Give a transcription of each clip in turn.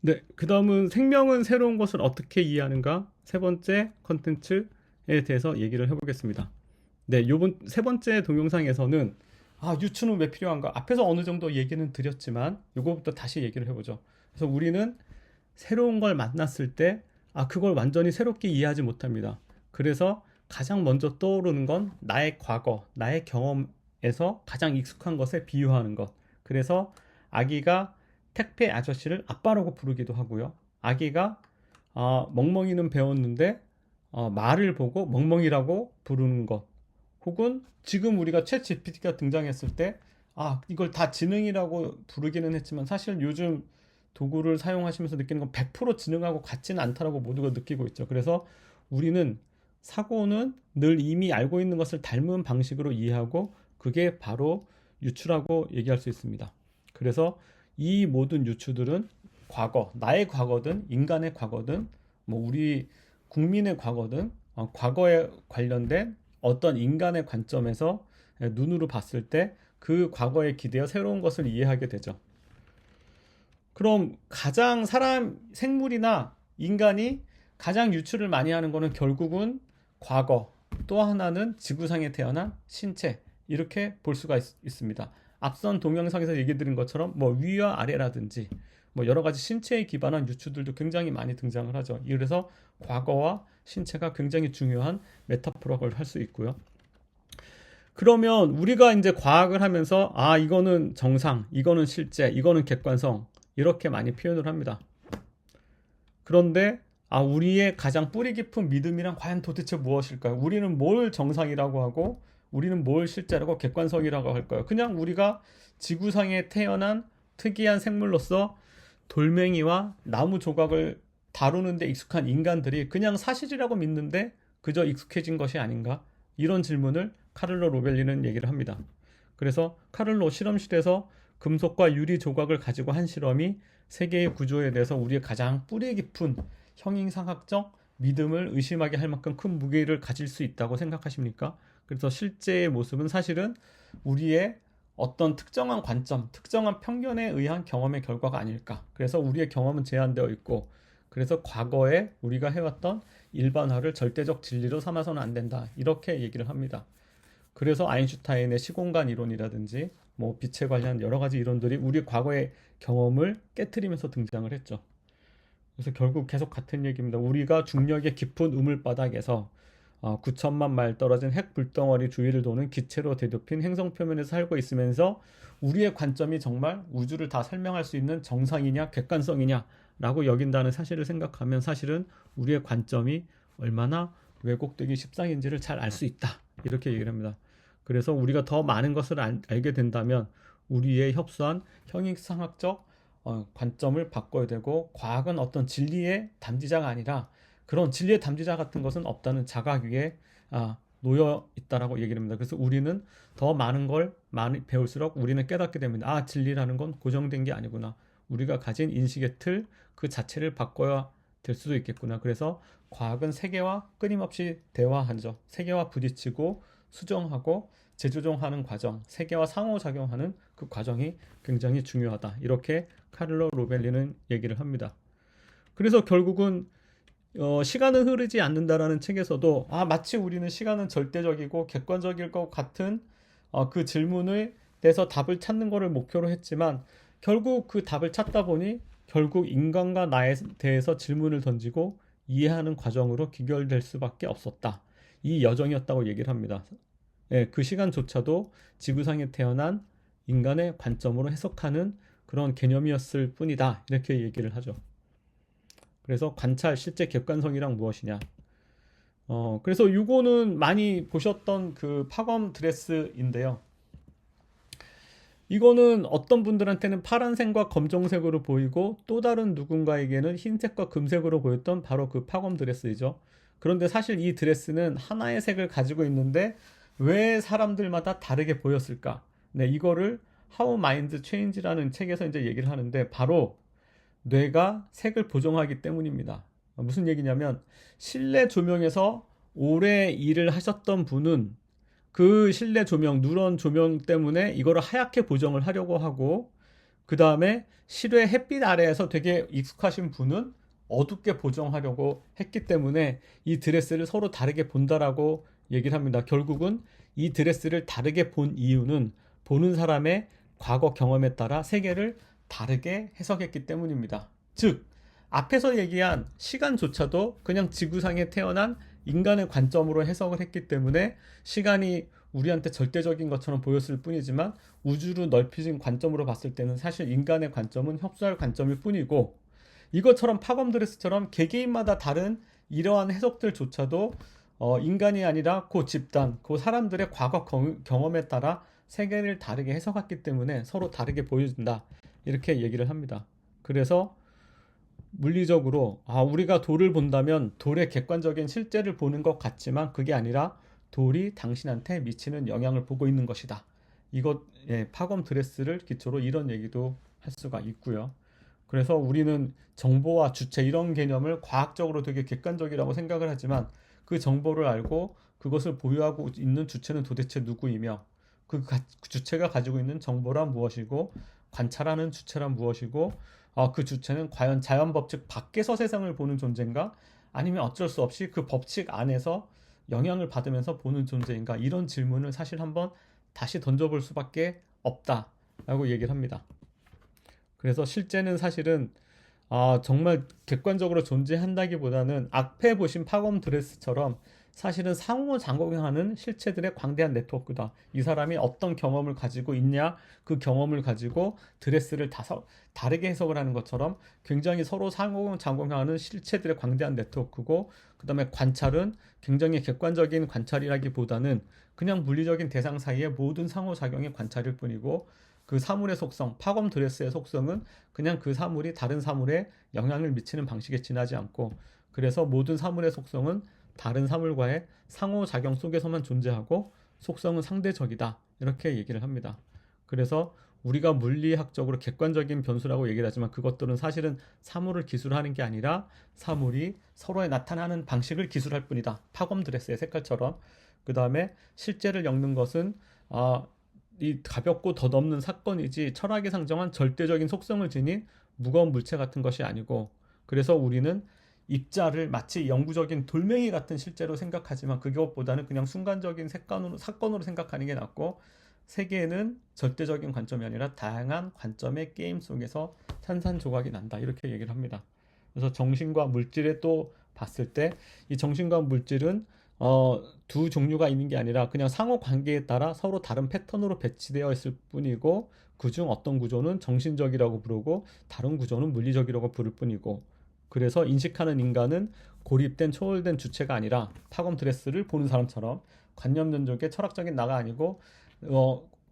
네, 그 다음은 생명은 새로운 것을 어떻게 이해하는가? 세 번째 컨텐츠에 대해서 얘기를 해보겠습니다. 네, 요번 세 번째 동영상에서는 유추는 왜 필요한가? 앞에서 어느 정도 얘기는 드렸지만 요거부터 다시 얘기를 해보죠. 그래서 우리는 새로운 걸 만났을 때 그걸 완전히 새롭게 이해하지 못합니다. 그래서 가장 먼저 떠오르는 건 나의 과거, 나의 경험에서 가장 익숙한 것에 비유하는 것. 그래서 아기가 택배 아저씨를 아빠라고 부르기도 하고요. 아기가 멍멍이는 배웠는데 말을 보고 멍멍이라고 부르는 것. 혹은 지금 우리가 챗 GPT가 등장했을 때 이걸 다 지능이라고 부르기는 했지만 사실 요즘 도구를 사용하시면서 느끼는 건 100% 지능하고 같지는 않다라고 모두가 느끼고 있죠. 그래서 우리는 사고는 늘 이미 알고 있는 것을 닮은 방식으로 이해하고 그게 바로 유추라고 얘기할 수 있습니다. 그래서 이 모든 유추들은 과거, 나의 과거든 인간의 과거든 우리 국민의 과거든 과거에 관련된 어떤 인간의 관점에서 눈으로 봤을 때 그 과거에 기대어 새로운 것을 이해하게 되죠. 그럼 가장 생물이나 인간이 가장 유출을 많이 하는 거는 결국은 과거, 또 하나는 지구상에 태어난 신체, 이렇게 볼 수가 있습니다. 앞선 동영상에서 얘기 드린 것처럼 위와 아래라든지 여러 가지 신체에 기반한 유추들도 굉장히 많이 등장을 하죠. 그래서 과거와 신체가 굉장히 중요한 메타포라고 할 수 있고요. 그러면 우리가 이제 과학을 하면서 이거는 정상, 이거는 실제, 이거는 객관성 이렇게 많이 표현을 합니다. 그런데 우리의 가장 뿌리 깊은 믿음이란 과연 도대체 무엇일까요? 우리는 뭘 정상이라고 하고 우리는 뭘 실제라고 객관성이라고 할까요? 그냥 우리가 지구상에 태어난 특이한 생물로서 돌멩이와 나무 조각을 다루는데 익숙한 인간들이 그냥 사실이라고 믿는데 그저 익숙해진 것이 아닌가? 이런 질문을 카를로 로벨리는 얘기를 합니다. 그래서 카를로 실험실에서 금속과 유리 조각을 가지고 한 실험이 세계의 구조에 대해서 우리의 가장 뿌리 깊은 형이상학적 믿음을 의심하게 할 만큼 큰 무게를 가질 수 있다고 생각하십니까? 그래서 실제의 모습은 사실은 우리의 어떤 특정한 관점, 특정한 편견에 의한 경험의 결과가 아닐까. 그래서 우리의 경험은 제한되어 있고, 그래서 과거에 우리가 해왔던 일반화를 절대적 진리로 삼아서는 안 된다. 이렇게 얘기를 합니다. 그래서 아인슈타인의 시공간 이론이라든지 빛에 관련 여러 가지 이론들이 우리 과거의 경험을 깨트리면서 등장을 했죠. 그래서 결국 계속 같은 얘기입니다. 우리가 중력의 깊은 우물바닥에서 9천만 마일 떨어진 핵 불덩어리 주위를 도는 기체로 되덮인 행성 표면에서 살고 있으면서 우리의 관점이 정말 우주를 다 설명할 수 있는 정상이냐 객관성이냐라고 여긴다는 사실을 생각하면 사실은 우리의 관점이 얼마나 왜곡되기 십상인지를 잘 알 수 있다. 이렇게 얘기를 합니다. 그래서 우리가 더 많은 것을 알게 된다면 우리의 협소한 형이상학적 관점을 바꿔야 되고, 과학은 어떤 진리의 담지자가 아니라 그런 진리의 담지자 같은 것은 없다는 자각 위에 놓여 있다라고 얘기를 합니다. 그래서 우리는 더 많은 걸 많이 배울수록 우리는 깨닫게 됩니다. 진리라는 건 고정된 게 아니구나. 우리가 가진 인식의 틀 그 자체를 바꿔야 될 수도 있겠구나. 그래서 과학은 세계와 끊임없이 대화하죠. 세계와 부딪히고 수정하고 재조정하는 과정, 세계와 상호작용하는 그 과정이 굉장히 중요하다. 이렇게 카를로 로벨리는 얘기를 합니다. 그래서 결국은 시간은 흐르지 않는다라는 책에서도 마치 우리는 시간은 절대적이고 객관적일 것 같은 그 질문에 대해서 답을 찾는 것을 목표로 했지만 결국 그 답을 찾다 보니 결국 인간과 나에 대해서 질문을 던지고 이해하는 과정으로 귀결될 수밖에 없었다. 이 여정이었다고 얘기를 합니다. 그 시간조차도 지구상에 태어난 인간의 관점으로 해석하는 그런 개념이었을 뿐이다. 이렇게 얘기를 하죠. 그래서 관찰, 실제 객관성이란 무엇이냐. 그래서 이거는 많이 보셨던 그 파검 드레스인데요. 이거는 어떤 분들한테는 파란색과 검정색으로 보이고 또 다른 누군가에게는 흰색과 금색으로 보였던 바로 그 파검 드레스이죠. 그런데 사실 이 드레스는 하나의 색을 가지고 있는데 왜 사람들마다 다르게 보였을까? 네, 이거를 How Minds Change라는 책에서 이제 얘기를 하는데 바로 뇌가 색을 보정하기 때문입니다. 무슨 얘기냐면 실내 조명에서 오래 일을 하셨던 분은 그 실내 조명, 누런 조명 때문에 이거를 하얗게 보정을 하려고 하고, 그 다음에 실외 햇빛 아래에서 되게 익숙하신 분은 어둡게 보정하려고 했기 때문에 이 드레스를 서로 다르게 본다라고 얘기를 합니다. 결국은 이 드레스를 다르게 본 이유는 보는 사람의 과거 경험에 따라 세계를 다르게 해석했기 때문입니다. 즉, 앞에서 얘기한 시간조차도 그냥 지구상에 태어난 인간의 관점으로 해석을 했기 때문에 시간이 우리한테 절대적인 것처럼 보였을 뿐이지만 우주로 넓혀진 관점으로 봤을 때는 사실 인간의 관점은 협소할 관점일 뿐이고, 이것처럼 파검 드레스처럼 개개인마다 다른 이러한 해석들조차도 인간이 아니라 그 집단, 그 사람들의 과거 경험에 따라 세계를 다르게 해석했기 때문에 서로 다르게 보여준다. 이렇게 얘기를 합니다. 그래서 물리적으로 우리가 돌을 본다면 돌의 객관적인 실제를 보는 것 같지만 그게 아니라 돌이 당신한테 미치는 영향을 보고 있는 것이다. 이것, 파검 드레스를 기초로 이런 얘기도 할 수가 있고요. 그래서 우리는 정보와 주체 이런 개념을 과학적으로 되게 객관적이라고 생각을 하지만 그 정보를 알고 그것을 보유하고 있는 주체는 도대체 누구이며 그 주체가 가지고 있는 정보란 무엇이고 관찰하는 주체란 무엇이고 그 주체는 과연 자연 법칙 밖에서 세상을 보는 존재인가 아니면 어쩔 수 없이 그 법칙 안에서 영향을 받으면서 보는 존재인가, 이런 질문을 사실 한번 다시 던져볼 수밖에 없다라고 얘기를 합니다. 그래서 실제는 사실은 정말 객관적으로 존재한다기보다는 앞에 보신 파검 드레스처럼 사실은 상호작용하는 실체들의 광대한 네트워크다. 이 사람이 어떤 경험을 가지고 있냐, 그 경험을 가지고 드레스를 다르게 해석을 하는 것처럼 굉장히 서로 상호작용하는 실체들의 광대한 네트워크고, 그 다음에 관찰은 굉장히 객관적인 관찰이라기보다는 그냥 물리적인 대상 사이의 모든 상호작용의 관찰일 뿐이고, 그 사물의 속성, 파검 드레스의 속성은 그냥 그 사물이 다른 사물에 영향을 미치는 방식에 지나지 않고, 그래서 모든 사물의 속성은 다른 사물과의 상호작용 속에서만 존재하고 속성은 상대적이다, 이렇게 얘기를 합니다. 그래서 우리가 물리학적으로 객관적인 변수라고 얘기를 하지만 그것들은 사실은 사물을 기술하는 게 아니라 사물이 서로에 나타나는 방식을 기술할 뿐이다. 파검 드레스의 색깔처럼. 그 다음에 실제를 엮는 것은 이 가볍고 덧없는 사건이지 철학이 상정한 절대적인 속성을 지닌 무거운 물체 같은 것이 아니고, 그래서 우리는 입자를 마치 영구적인 돌멩이 같은 실제로 생각하지만 그것보다는 그냥 순간적인 사건으로 생각하는 게 낫고, 세계는 절대적인 관점이 아니라 다양한 관점의 게임 속에서 산산조각이 난다, 이렇게 얘기를 합니다. 그래서 정신과 물질에 또 봤을 때 이 정신과 물질은 두 종류가 있는 게 아니라 그냥 상호 관계에 따라 서로 다른 패턴으로 배치되어 있을 뿐이고, 그중 어떤 구조는 정신적이라고 부르고 다른 구조는 물리적이라고 부를 뿐이고, 그래서 인식하는 인간은 고립된 초월된 주체가 아니라 파검 드레스를 보는 사람처럼 관념론적의 철학적인 나가 아니고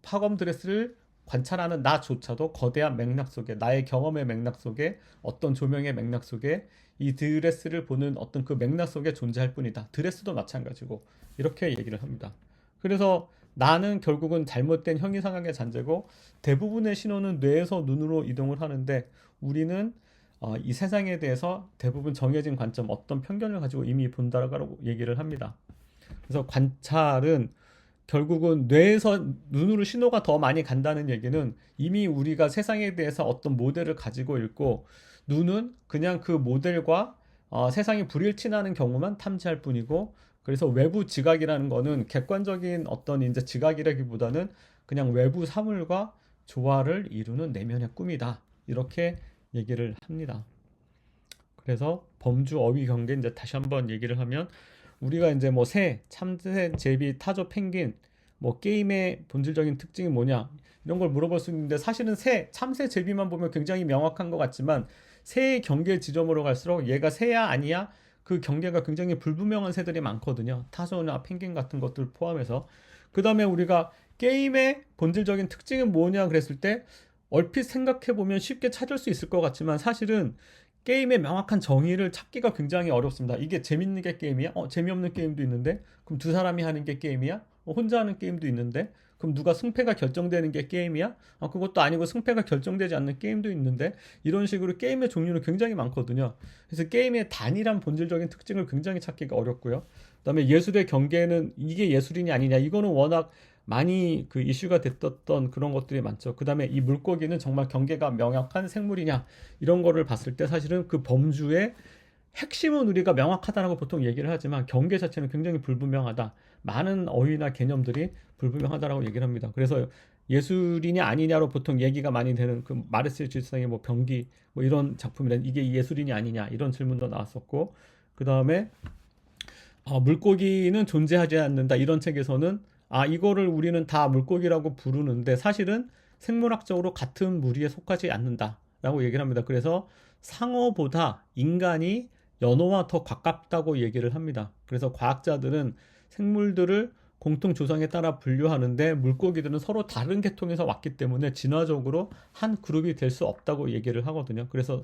파검 드레스를 관찰하는 나조차도 거대한 맥락 속에, 나의 경험의 맥락 속에, 어떤 조명의 맥락 속에 이 드레스를 보는 어떤 그 맥락 속에 존재할 뿐이다. 드레스도 마찬가지고, 이렇게 얘기를 합니다. 그래서 나는 결국은 잘못된 형이상학의 잔재고 대부분의 신호는 뇌에서 눈으로 이동을 하는데 우리는 이 세상에 대해서 대부분 정해진 관점, 어떤 편견을 가지고 이미 본다라고 얘기를 합니다. 그래서 관찰은 결국은 뇌에서 눈으로 신호가 더 많이 간다는 얘기는 이미 우리가 세상에 대해서 어떤 모델을 가지고 있고, 눈은 그냥 그 모델과 세상이 불일치나는 경우만 탐지할 뿐이고, 그래서 외부 지각이라는 거는 객관적인 어떤 이제 지각이라기보다는 그냥 외부 사물과 조화를 이루는 내면의 꿈이다, 이렇게 얘기를 합니다. 그래서 범주, 어휘, 경계 이제 다시 한번 얘기를 하면, 우리가 이제 뭐 새, 참새, 제비, 타조, 펭귄, 뭐 게임의 본질적인 특징이 뭐냐 이런 걸 물어볼 수 있는데, 사실은 새, 참새, 제비만 보면 굉장히 명확한 것 같지만 새의 경계 지점으로 갈수록 얘가 새야 아니야 그 경계가 굉장히 불분명한 새들이 많거든요. 타조나 펭귄 같은 것들 포함해서. 그 다음에 우리가 게임의 본질적인 특징은 뭐냐 그랬을 때 얼핏 생각해보면 쉽게 찾을 수 있을 것 같지만 사실은 게임의 명확한 정의를 찾기가 굉장히 어렵습니다. 이게 재밌는 게 게임이야? 재미없는 게임도 있는데? 그럼 두 사람이 하는 게 게임이야? 혼자 하는 게임도 있는데? 그럼 누가 승패가 결정되는 게 게임이야? 그것도 아니고 승패가 결정되지 않는 게임도 있는데? 이런 식으로 게임의 종류는 굉장히 많거든요. 그래서 게임의 단일한 본질적인 특징을 굉장히 찾기가 어렵고요. 그다음에 예술의 경계는 이게 예술이냐 아니냐, 이거는 워낙 많이 그 이슈가 됐던 그런 것들이 많죠. 그 다음에 이 물고기는 정말 경계가 명확한 생물이냐 이런 거를 봤을 때 사실은 그 범주의 핵심은 우리가 명확하다라고 보통 얘기를 하지만 경계 자체는 굉장히 불분명하다. 많은 어휘나 개념들이 불분명하다라고 얘기를 합니다. 그래서 예술이냐 아니냐로 보통 얘기가 많이 되는 그 마르셀 주스상의 뭐 병기 뭐 이런 작품이란 이게 예술이냐 아니냐 이런 질문도 나왔었고 그 다음에 물고기는 존재하지 않는다 이런 책에서는 이거를 우리는 다 물고기라고 부르는데 사실은 생물학적으로 같은 무리에 속하지 않는다라고 얘기를 합니다. 그래서 상어보다 인간이 연어와 더 가깝다고 얘기를 합니다. 그래서 과학자들은 생물들을 공통 조상에 따라 분류하는데 물고기들은 서로 다른 계통에서 왔기 때문에 진화적으로 한 그룹이 될 수 없다고 얘기를 하거든요. 그래서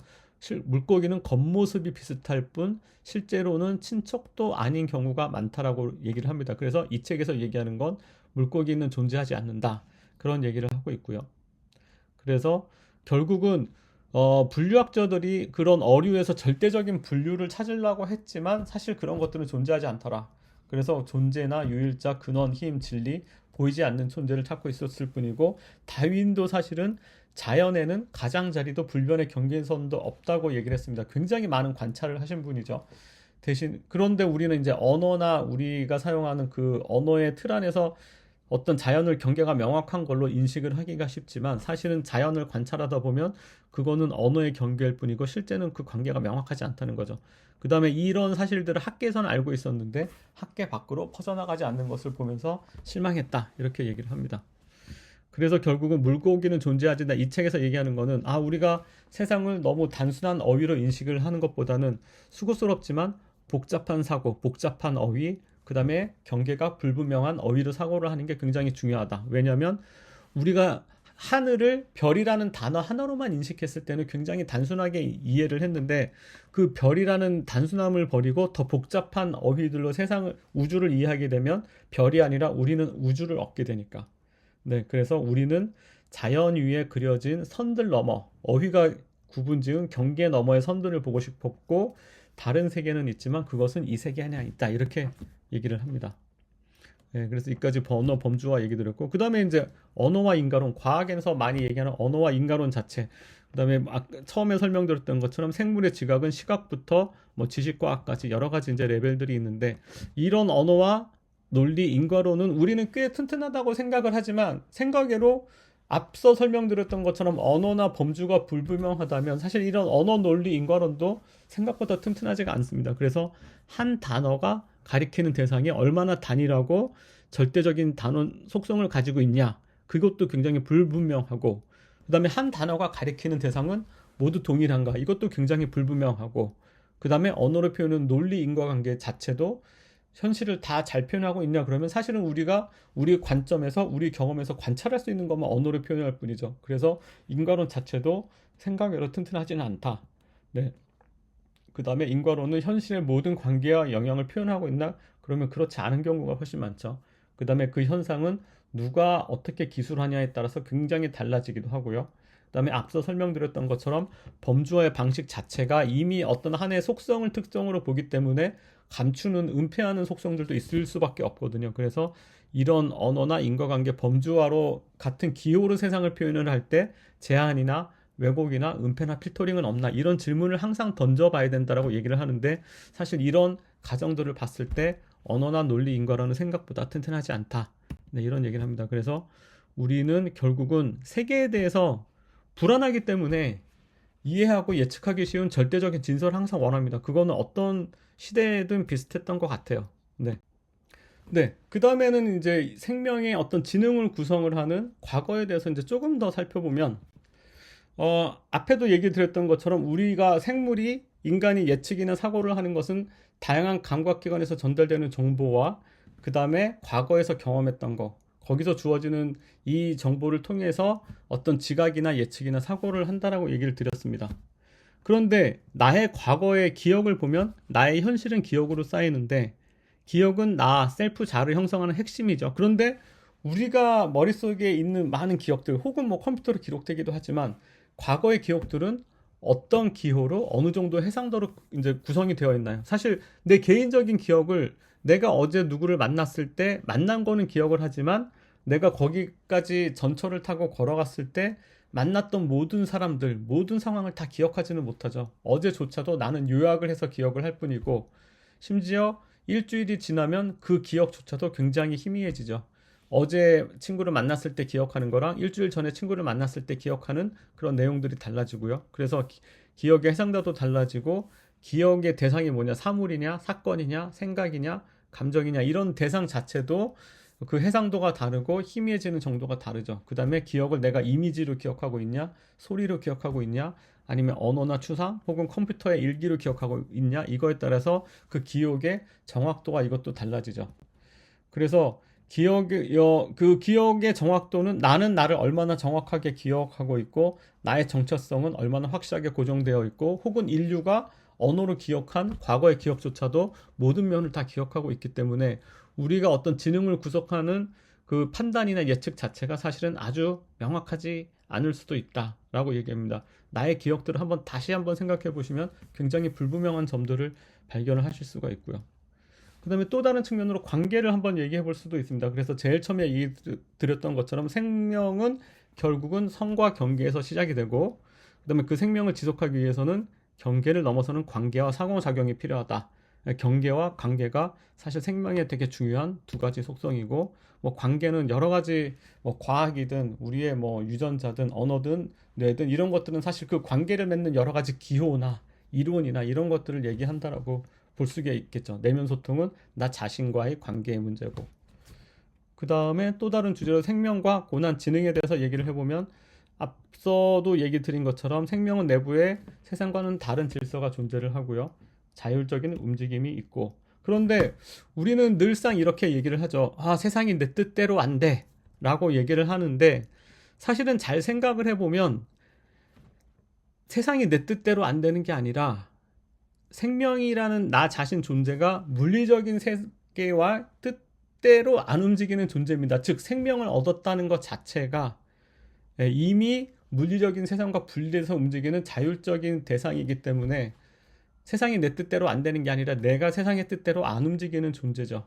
물고기는 겉모습이 비슷할 뿐 실제로는 친척도 아닌 경우가 많다라고 얘기를 합니다. 그래서 이 책에서 얘기하는 건 물고기는 존재하지 않는다. 그런 얘기를 하고 있고요. 그래서 결국은 분류학자들이 그런 어류에서 절대적인 분류를 찾으려고 했지만 사실 그런 것들은 존재하지 않더라. 그래서 존재나 유일자, 근원, 힘, 진리, 보이지 않는 존재를 찾고 있었을 뿐이고 다윈도 사실은 자연에는 가장자리도 불변의 경계선도 없다고 얘기를 했습니다. 굉장히 많은 관찰을 하신 분이죠. 대신 그런데 우리는 이제 언어나 우리가 사용하는 그 언어의 틀 안에서 어떤 자연을 경계가 명확한 걸로 인식을 하기가 쉽지만 사실은 자연을 관찰하다 보면 그거는 언어의 경계일 뿐이고 실제는 그 관계가 명확하지 않다는 거죠. 그 다음에 이런 사실들을 학계에서는 알고 있었는데 학계 밖으로 퍼져나가지 않는 것을 보면서 실망했다 이렇게 얘기를 합니다. 그래서 결국은 물고기는 존재하지 않는다. 이 책에서 얘기하는 거는 우리가 세상을 너무 단순한 어휘로 인식을 하는 것보다는 수고스럽지만 복잡한 사고, 복잡한 어휘, 그 다음에 경계가 불분명한 어휘로 사고를 하는 게 굉장히 중요하다. 왜냐하면 우리가 하늘을 별이라는 단어 하나로만 인식했을 때는 굉장히 단순하게 이해를 했는데 그 별이라는 단순함을 버리고 더 복잡한 어휘들로 세상을, 우주를 이해하게 되면 별이 아니라 우리는 우주를 얻게 되니까. 네, 그래서 우리는 자연 위에 그려진 선들 너머, 어휘가 구분지은 경계 너머의 선들을 보고 싶었고 다른 세계는 있지만 그것은 이 세계 안에 있다. 이렇게 얘기를 합니다. 네, 그래서 이까지 언어 범주화 얘기 드렸고 그 다음에 이제 언어와 인과론, 과학에서 많이 얘기하는 언어와 인과론 자체 그 다음에 처음에 설명드렸던 것처럼 생물의 지각은 시각부터 뭐 지식과학까지 여러 가지 이제 레벨들이 있는데 이런 언어와 논리, 인과론은 우리는 꽤 튼튼하다고 생각을 하지만 생각외로 앞서 설명드렸던 것처럼 언어나 범주가 불분명하다면 사실 이런 언어, 논리, 인과론도 생각보다 튼튼하지가 않습니다. 그래서 한 단어가 가리키는 대상이 얼마나 단일하고 절대적인 단원 속성을 가지고 있냐 그것도 굉장히 불분명하고 그 다음에 한 단어가 가리키는 대상은 모두 동일한가 이것도 굉장히 불분명하고 그 다음에 언어로 표현하는 논리, 인과관계 자체도 현실을 다 잘 표현하고 있냐 그러면 사실은 우리가 우리 관점에서 우리 경험에서 관찰할 수 있는 것만 언어로 표현할 뿐이죠. 그래서 인과론 자체도 생각외로 튼튼하지는 않다. 네. 그 다음에 인과론은 현실의 모든 관계와 영향을 표현하고 있나? 그러면 그렇지 않은 경우가 훨씬 많죠. 그 다음에 그 현상은 누가 어떻게 기술하냐에 따라서 굉장히 달라지기도 하고요. 그 다음에 앞서 설명드렸던 것처럼 범주화의 방식 자체가 이미 어떤 하나의 속성을 특성으로 보기 때문에 감추는, 은폐하는 속성들도 있을 수밖에 없거든요. 그래서 이런 언어나 인과관계 범주화로 같은 기호로 세상을 표현을 할 때 제한이나 왜곡이나 은폐나 필터링은 없나 이런 질문을 항상 던져봐야 된다라고 얘기를 하는데 사실 이런 가정들을 봤을 때 언어나 논리, 인과론은 생각보다 튼튼하지 않다. 네, 이런 얘기를 합니다. 그래서 우리는 결국은 세계에 대해서 불안하기 때문에 이해하고 예측하기 쉬운 절대적인 진설을 항상 원합니다. 그거는 어떤 시대에든 비슷했던 것 같아요. 네. 네. 그 다음에는 이제 생명의 어떤 지능을 구성을 하는 과거에 대해서 이제 조금 더 살펴보면, 앞에도 얘기 드렸던 것처럼 우리가 생물이 인간이 예측이나 사고를 하는 것은 다양한 감각기관에서 전달되는 정보와 그 다음에 과거에서 경험했던 거, 거기서 주어지는 이 정보를 통해서 어떤 지각이나 예측이나 사고를 한다라고 얘기를 드렸습니다. 그런데 나의 과거의 기억을 보면 나의 현실은 기억으로 쌓이는데 기억은 나, 셀프 자를 형성하는 핵심이죠. 그런데 우리가 머릿속에 있는 많은 기억들 혹은 뭐 컴퓨터로 기록되기도 하지만 과거의 기억들은 어떤 기호로 어느 정도 해상도로 이제 구성이 되어 있나요? 사실 내 개인적인 기억을 내가 어제 누구를 만났을 때 만난 거는 기억을 하지만 내가 거기까지 전철을 타고 걸어갔을 때 만났던 모든 사람들, 모든 상황을 다 기억하지는 못하죠. 어제조차도 나는 요약을 해서 기억을 할 뿐이고, 심지어 일주일이 지나면 그 기억조차도 굉장히 희미해지죠. 어제 친구를 만났을 때 기억하는 거랑 일주일 전에 친구를 만났을 때 기억하는 그런 내용들이 달라지고요. 그래서 기억의 해상도도 달라지고, 기억의 대상이 뭐냐, 사물이냐, 사건이냐, 생각이냐, 감정이냐, 이런 대상 자체도 그 해상도가 다르고 희미해지는 정도가 다르죠. 그 다음에 기억을 내가 이미지로 기억하고 있냐, 소리로 기억하고 있냐, 아니면 언어나 추상 혹은 컴퓨터의 일기로 기억하고 있냐, 이거에 따라서 그 기억의 정확도가 이것도 달라지죠. 그래서 그 기억의 정확도는 나는 나를 얼마나 정확하게 기억하고 있고, 나의 정체성은 얼마나 확실하게 고정되어 있고, 혹은 인류가 언어로 기억한 과거의 기억조차도 모든 면을 다 기억하고 있기 때문에 우리가 어떤 지능을 구성하는 그 판단이나 예측 자체가 사실은 아주 명확하지 않을 수도 있다라고 얘기합니다. 나의 기억들을 다시 한번 생각해 보시면 굉장히 불분명한 점들을 발견을 하실 수가 있고요. 그 다음에 또 다른 측면으로 관계를 한번 얘기해 볼 수도 있습니다. 그래서 제일 처음에 얘기 드렸던 것처럼 생명은 결국은 성과 경계에서 시작이 되고, 그 다음에 그 생명을 지속하기 위해서는 경계를 넘어서는 관계와 상호작용이 필요하다. 경계와 관계가 사실 생명에 되게 중요한 두 가지 속성이고, 뭐 관계는 여러 가지 뭐 과학이든 우리의 뭐 유전자든 언어든 뇌든 이런 것들은 사실 그 관계를 맺는 여러 가지 기호나 이론이나 이런 것들을 얘기한다라고 볼 수가 있겠죠. 내면 소통은 나 자신과의 관계의 문제고. 그 다음에 또 다른 주제로 생명과 고난, 지능에 대해서 얘기를 해보면, 앞서도 얘기 드린 것처럼 생명은 내부에 세상과는 다른 질서가 존재를 하고요. 자율적인 움직임이 있고. 그런데 우리는 늘상 이렇게 얘기를 하죠. 아, 세상이 내 뜻대로 안 돼. 라고 얘기를 하는데, 사실은 잘 생각을 해보면 세상이 내 뜻대로 안 되는 게 아니라 생명이라는 나 자신 존재가 물리적인 세계와 뜻대로 안 움직이는 존재입니다. 즉, 생명을 얻었다는 것 자체가 이미 물리적인 세상과 분리해서 움직이는 자율적인 대상이기 때문에 세상이 내 뜻대로 안 되는 게 아니라 내가 세상의 뜻대로 안 움직이는 존재죠.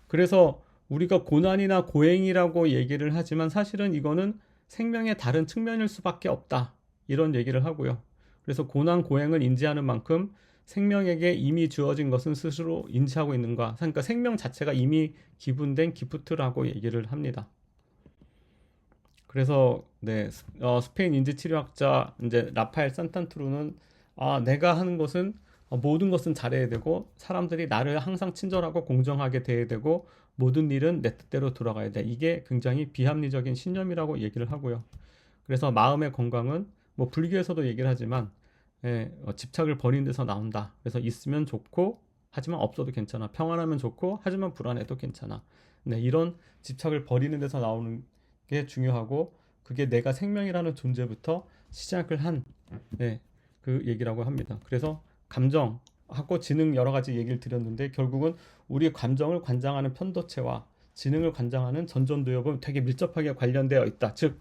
그래서 우리가 고난이나 고행이라고 얘기를 하지만 사실은 이거는 생명의 다른 측면일 수밖에 없다. 이런 얘기를 하고요. 그래서 고난, 고행을 인지하는 만큼 생명에게 이미 주어진 것은 스스로 인지하고 있는가. 그러니까 생명 자체가 이미 기분된 기프트라고 얘기를 합니다. 그래서 네, 스페인 인지치료학자 이제 라파엘 산탄트루는 내가 하는 것은 모든 것은 잘해야 되고 사람들이 나를 항상 친절하고 공정하게 대해야 되고 모든 일은 내 뜻대로 돌아가야 돼. 이게 굉장히 비합리적인 신념이라고 얘기를 하고요. 그래서 마음의 건강은 뭐 불교에서도 얘기를 하지만 집착을 버린 데서 나온다. 그래서 있으면 좋고 하지만 없어도 괜찮아. 평안하면 좋고 하지만 불안해도 괜찮아. 네, 이런 집착을 버리는 데서 나오는 게 중요하고 그게 내가 생명이라는 존재부터 시작을 한 그 얘기라고 합니다. 그래서 감정하고 지능 여러 가지 얘기를 드렸는데 결국은 우리의 감정을 관장하는 편도체와 지능을 관장하는 전전두엽은 되게 밀접하게 관련되어 있다. 즉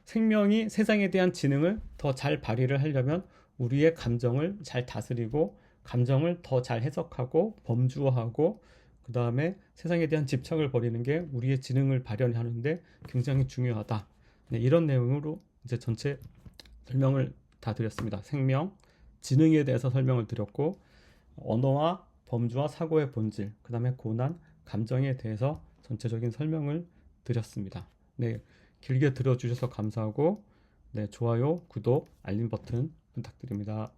생명이 세상에 대한 지능을 더 잘 발휘를 하려면 우리의 감정을 잘 다스리고 감정을 더 잘 해석하고 범주화하고 그 다음에 세상에 대한 집착을 버리는 게 우리의 지능을 발현하는데 굉장히 중요하다. 네, 이런 내용으로 이제 전체 설명을 다 드렸습니다. 생명, 지능에 대해서 설명을 드렸고 언어와 범주와 사고의 본질, 그 다음에 고난, 감정에 대해서 전체적인 설명을 드렸습니다. 네, 길게 들어주셔서 감사하고 네, 좋아요, 구독, 알림 버튼 부탁드립니다.